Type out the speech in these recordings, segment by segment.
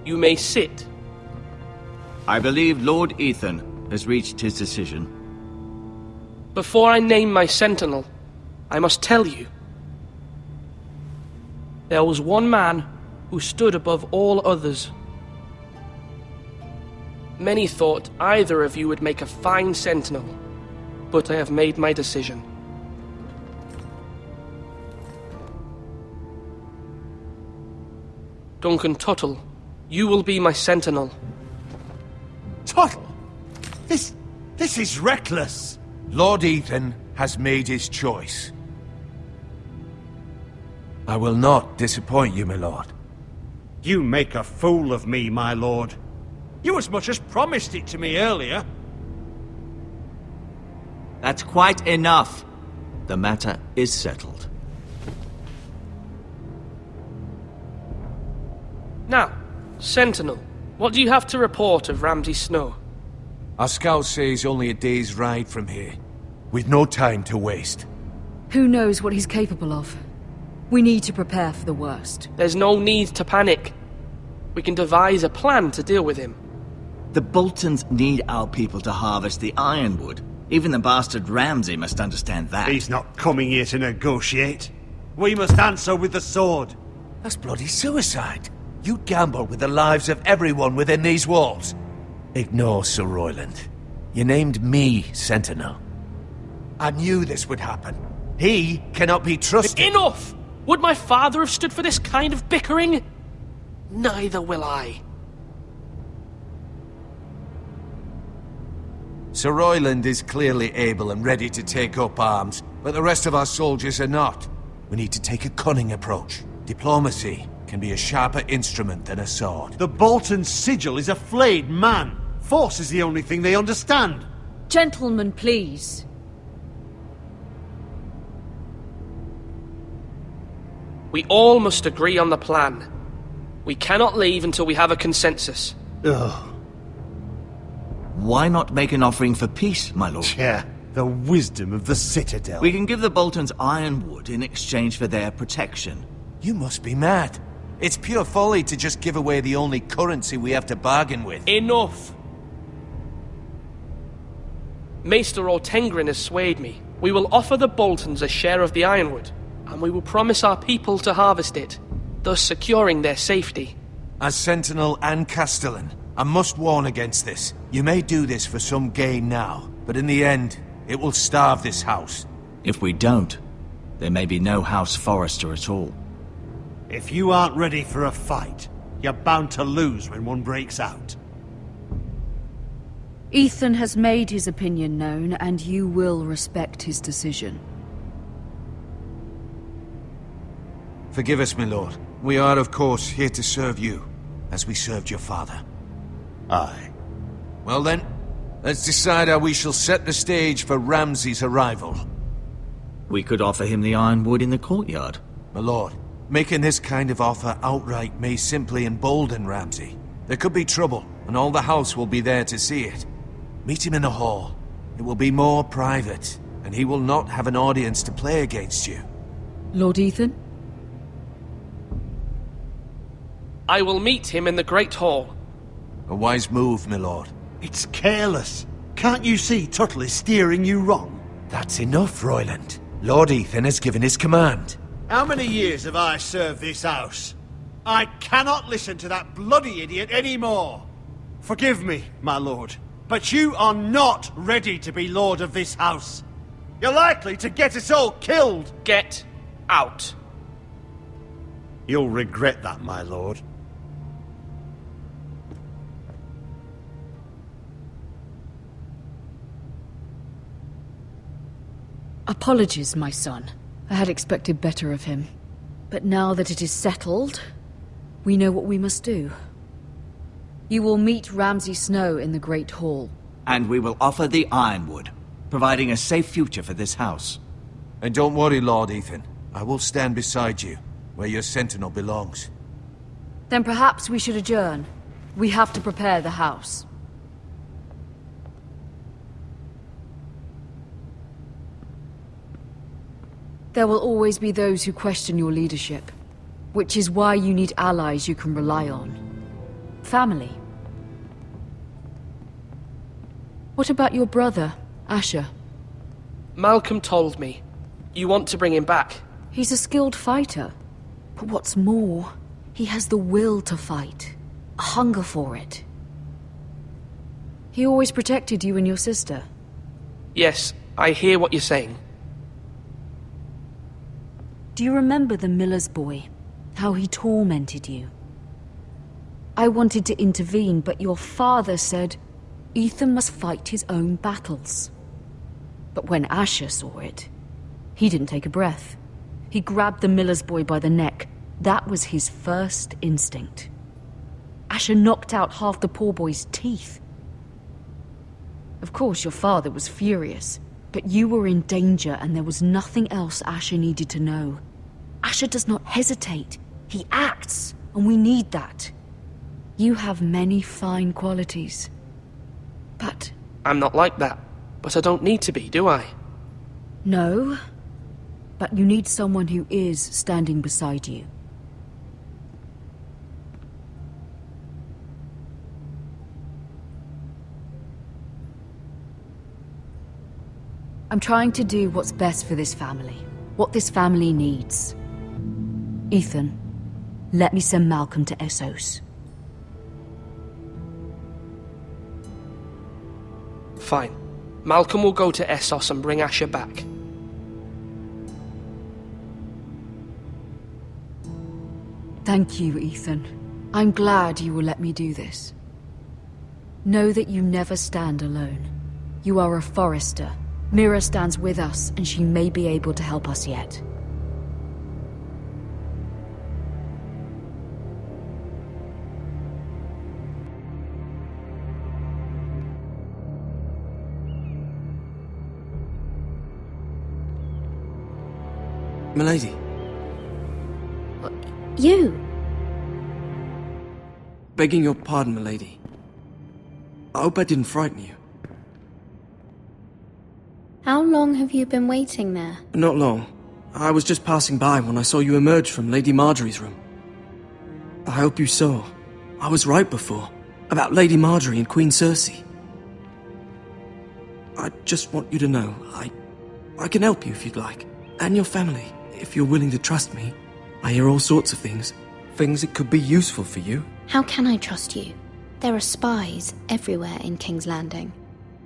You may sit. I believe Lord Ethan has reached his decision. Before I name my sentinel, I must tell you. There was one man who stood above all others. Many thought either of you would make a fine sentinel, but I have made my decision. Duncan Tuttle, you will be my sentinel. Tuttle? This is reckless. Lord Ethan has made his choice. I will not disappoint you, my lord. You make a fool of me, my lord. You as much as promised it to me earlier. That's quite enough. The matter is settled. Now, Sentinel, what do you have to report of Ramsay Snow? Our scouts say he's only a day's ride from here, with no time to waste. Who knows what he's capable of? We need to prepare for the worst. There's no need to panic. We can devise a plan to deal with him. The Boltons need our people to harvest the ironwood. Even the bastard Ramsay must understand that. He's not coming here to negotiate. We must answer with the sword. That's bloody suicide. You gamble with the lives of everyone within these walls. Ignore Sir Royland. You named me Sentinel. I knew this would happen. He cannot be trusted. Enough! Would my father have stood for this kind of bickering? Neither will I. Sir Royland is clearly able and ready to take up arms, but the rest of our soldiers are not. We need to take a cunning approach. Diplomacy can be a sharper instrument than a sword. The Bolton sigil is a flayed man. Force is the only thing they understand. Gentlemen, please. We all must agree on the plan. We cannot leave until we have a consensus. Ugh. Why not make an offering for peace, my lord? Yeah, the wisdom of the Citadel. We can give the Boltons ironwood in exchange for their protection. You must be mad. It's pure folly to just give away the only currency we have to bargain with. Enough! Maester Ortengrin has swayed me. We will offer the Boltons a share of the ironwood, and we will promise our people to harvest it, thus securing their safety. As Sentinel and Castellan, I must warn against this. You may do this for some gain now, but in the end, it will starve this house. If we don't, there may be no House Forrester at all. If you aren't ready for a fight, you're bound to lose when one breaks out. Ethan has made his opinion known, and you will respect his decision. Forgive us, my lord. We are, of course, here to serve you, as we served your father. Aye. Well then, let's decide how we shall set the stage for Ramsay's arrival. We could offer him the ironwood in the courtyard. My lord, making this kind of offer outright may simply embolden Ramsay. There could be trouble, and all the house will be there to see it. Meet him in the hall. It will be more private, and he will not have an audience to play against you. Lord Ethan? I will meet him in the Great Hall. A wise move, my lord. It's careless. Can't you see Tuttle is steering you wrong? That's enough, Royland. Lord Ethan has given his command. How many years have I served this house? I cannot listen to that bloody idiot anymore. Forgive me, my lord, but you are not ready to be lord of this house. You're likely to get us all killed. Get out. You'll regret that, my lord. Apologies, my son. I had expected better of him. But now that it is settled, we know what we must do. You will meet Ramsay Snow in the Great Hall. And we will offer the ironwood, providing a safe future for this house. And don't worry, Lord Ethan. I will stand beside you, where your sentinel belongs. Then perhaps we should adjourn. We have to prepare the house. There will always be those who question your leadership, which is why you need allies you can rely on. family. What about your brother, Asher? Malcolm told me. You want to bring him back? He's a skilled fighter. But what's more, he has the will to fight. A hunger for it. He always protected you and your sister. Yes, I hear what you're saying. Do you remember the miller's boy? How he tormented you? I wanted to intervene, but your father said Ethan must fight his own battles. But when Asher saw it, he didn't take a breath. He grabbed the miller's boy by the neck. That was his first instinct. Asher knocked out half the poor boy's teeth. Of course, your father was furious, but you were in danger and there was nothing else Asher needed to know. Asher does not hesitate. He acts, and we need that. You have many fine qualities. But... I'm not like that, but I don't need to be, do I? No. But you need someone who is standing beside you. I'm trying to do what's best for this family. What this family needs. Ethan, let me send Malcolm to Essos. Fine. Malcolm will go to Essos and bring Asher back. Thank you, Ethan. I'm glad you will let me do this. Know that you never stand alone. You are a Forester. Mira stands with us, and she may be able to help us yet. Milady. You? Begging your pardon, milady. I hope I didn't frighten you. How long have you been waiting there? Not long. I was just passing by when I saw you emerge from Lady Marjorie's room. I hope you saw. I was right before. About Lady Marjorie and Queen Cersei. I just want you to know, I can help you if you'd like. And your family, if you're willing to trust me. I hear all sorts of things. Things that could be useful for you. How can I trust you? There are spies everywhere in King's Landing.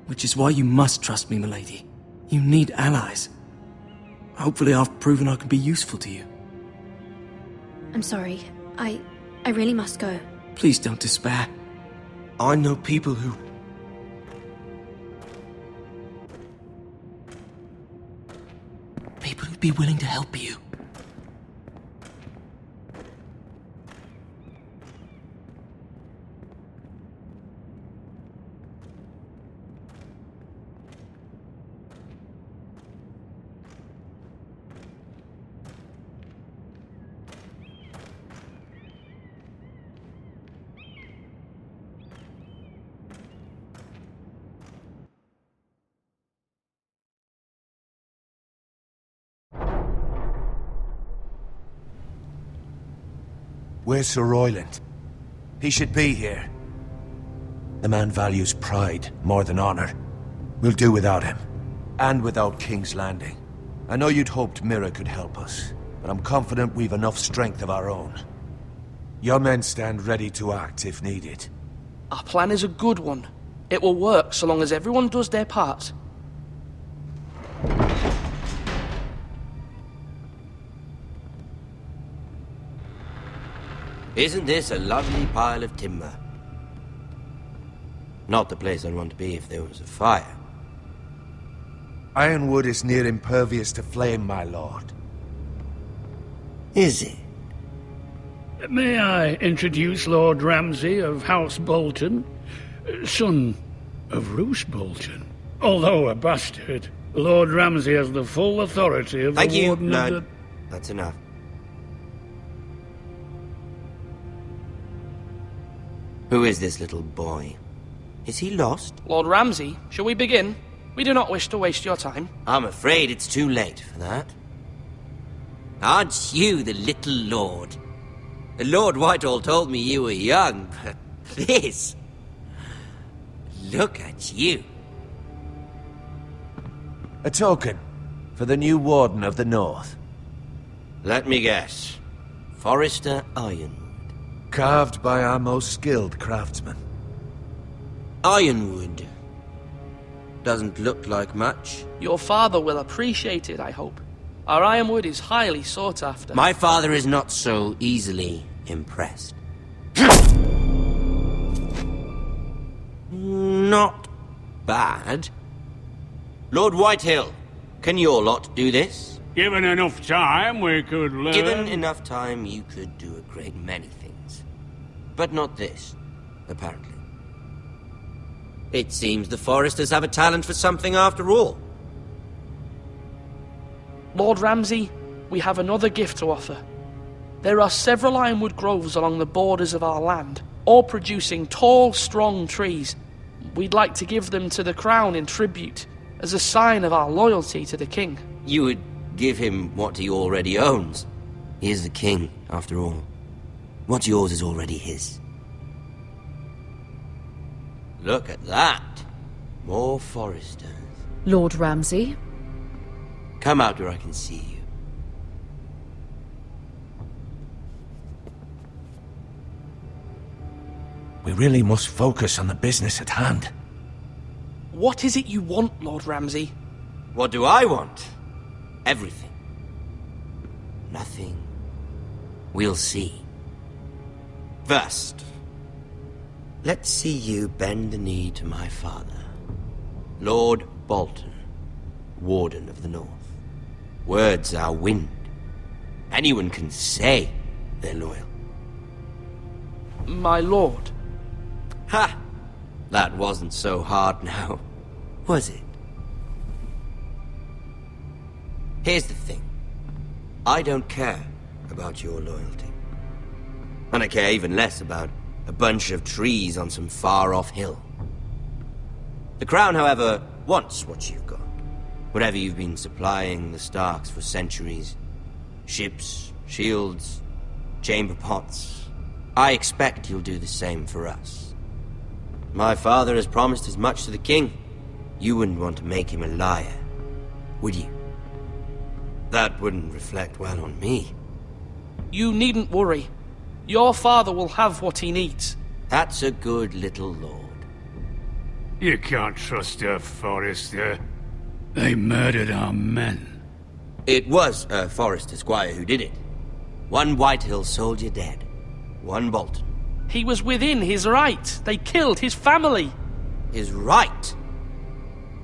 Which is why you must trust me, milady. You need allies. Hopefully I've proven I can be useful to you. I'm sorry. I really must go. Please don't despair. I know people who... People who'd be willing to help you. Where's Sir Royland? He should be here. The man values pride more than honor. We'll do without him. And without King's Landing. I know you'd hoped Mira could help us, but I'm confident we've enough strength of our own. Your men stand ready to act if needed. Our plan is a good one. It will work so long as everyone does their part. Isn't this a lovely pile of timber? Not the place I'd want to be if there was a fire. Ironwood is near impervious to flame, my lord. Is it? May I introduce Lord Ramsay of House Bolton, son of Roose Bolton. Although a bastard, Lord Ramsay has the full authority of Thank the you, Warden of Lord. the... That's enough. Who is this little boy? Is he lost? Lord Ramsay, shall we begin? We do not wish to waste your time. I'm afraid it's too late for that. Aren't you the little lord? Lord Whitehall told me you were young, but this? Look at you. A token for the new Warden of the North. Let me guess. Forrester Ironwood. Carved by our most skilled craftsmen. Ironwood. Doesn't look like much. Your father will appreciate it, I hope. Our ironwood is highly sought after. My father is not so easily impressed. Not bad. Lord Whitehill, can your lot do this? Given enough time, we could learn. Given enough time, you could do a great many things. But not this, apparently. It seems the Foresters have a talent for something after all. Lord Ramsay, we have another gift to offer. There are several ironwood groves along the borders of our land, all producing tall, strong trees. We'd like to give them to the crown in tribute, as a sign of our loyalty to the king. You would give him what he already owns. He is the king, after all. What's yours is already his. Look at that. More Foresters. Lord Ramsay? Come out where I can see you. We really must focus on the business at hand. What is it you want, Lord Ramsay? What do I want? Everything. Nothing. We'll see. First, let's see you bend the knee to my father, Lord Bolton, Warden of the North. Words are wind. Anyone can say they're loyal. My lord. Ha! That wasn't so hard now, was it? Here's the thing. I don't care about your loyalty. And I care even less about a bunch of trees on some far-off hill. The Crown, however, wants what you've got. Whatever you've been supplying the Starks for centuries. Ships, shields, chamber pots. I expect you'll do the same for us. My father has promised as much to the king. You wouldn't want to make him a liar, would you? That wouldn't reflect well on me. You needn't worry. Your father will have what he needs. That's a good little lord. You can't trust a Forrester. They murdered our men. It was a Forrester squire who did it. One Whitehill soldier dead. One Bolton. He was within his right. They killed his family. His right?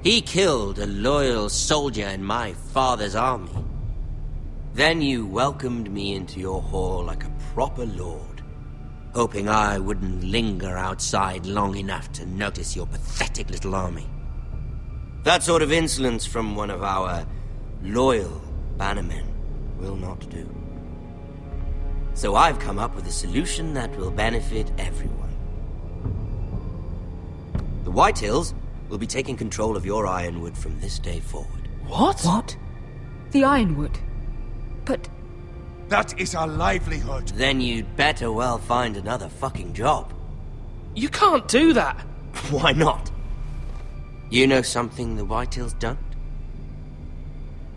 He killed a loyal soldier in my father's army. Then you welcomed me into your hall like a proper lord, hoping I wouldn't linger outside long enough to notice your pathetic little army. That sort of insolence from one of our loyal bannermen will not do. So I've come up with a solution that will benefit everyone. The Whitehills will be taking control of your ironwood from this day forward. What? What? The ironwood? But... That is our livelihood. Then you'd better well find another fucking job. You can't do that. Why not? You know something the Whitehills don't?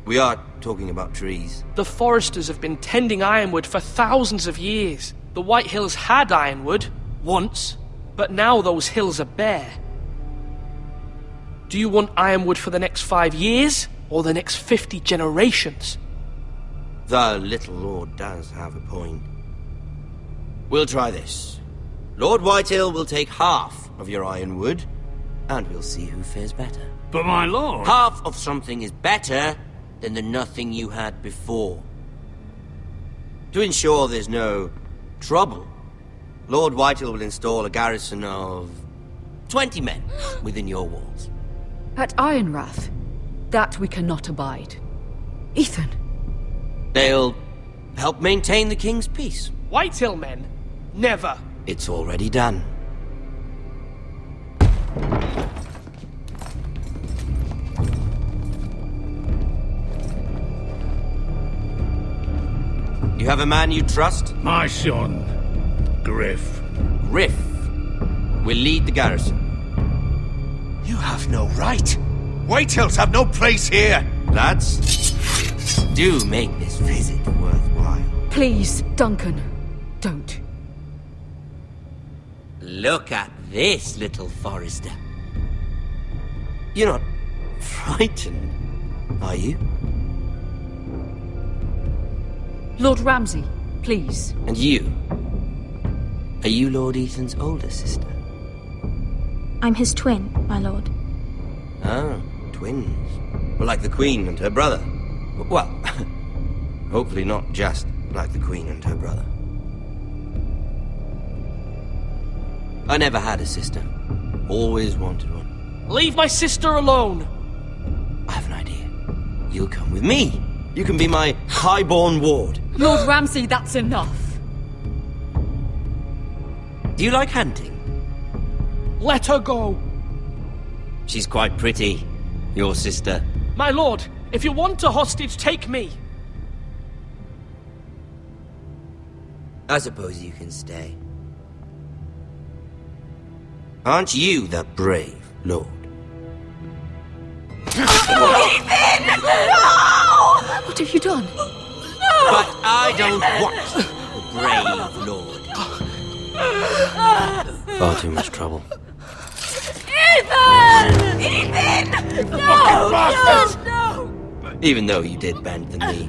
We are talking about trees. The Foresters have been tending ironwood for thousands of years. The Whitehills had ironwood, once, but now those hills are bare. Do you want ironwood for the next 5 years, or the next 50 generations? The little lord does have a point. We'll try this. Lord Whitehill will take half of your ironwood, and we'll see who fares better. But my lord... Half of something is better than the nothing you had before. To ensure there's no trouble, Lord Whitehill will install a garrison of 20 men within your walls. at Ironrath, that we cannot abide. Ethan. They'll help maintain the king's peace. Whitehill men? Never. It's already done. You have a man you trust? My son, Griff. Griff. We'll lead the garrison. You have no right. Whitehills have no place here. Lads, do make this visit worthwhile. Please, Duncan, don't. Look at this, little Forester. You're not frightened, are you? Lord Ramsay, please. And you? Are you Lord Ethan's older sister? I'm his twin, my lord. Oh, twins. Well, like the Queen and her brother. Well, hopefully not just like the Queen and her brother. I never had a sister. Always wanted one. Leave my sister alone! I have an idea. You'll come with me. You can be my highborn ward. Lord Ramsay, that's enough. Do you like hunting? Let her go! She's quite pretty, your sister. My lord, if you want a hostage, take me. I suppose you can stay. Aren't you the brave lord? What have you done? But I don't want the brave lord. Far too much trouble. Ethan! Ethan! No! No! Even though you did bend the knee.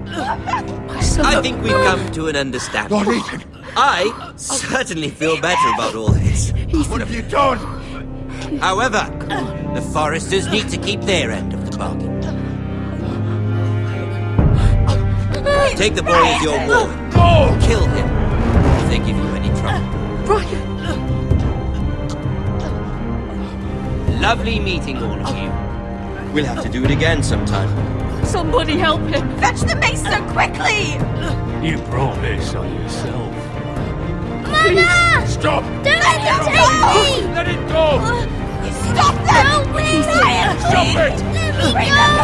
My son. I think we've come to an understanding. Lord Ethan, I certainly feel better about all this. what have you done? However, the Foresters need to keep their end of the bargain. Take the boy as your ward. Kill him if they give you any trouble. Brian! Lovely meeting all of you. We'll have to do it again sometime. Somebody help him! Fetch the mace so quickly! You brought this on yourself. Mama! Stop! Don't let him take me! Let it go! Stop them! No, please! Stop it! Bring them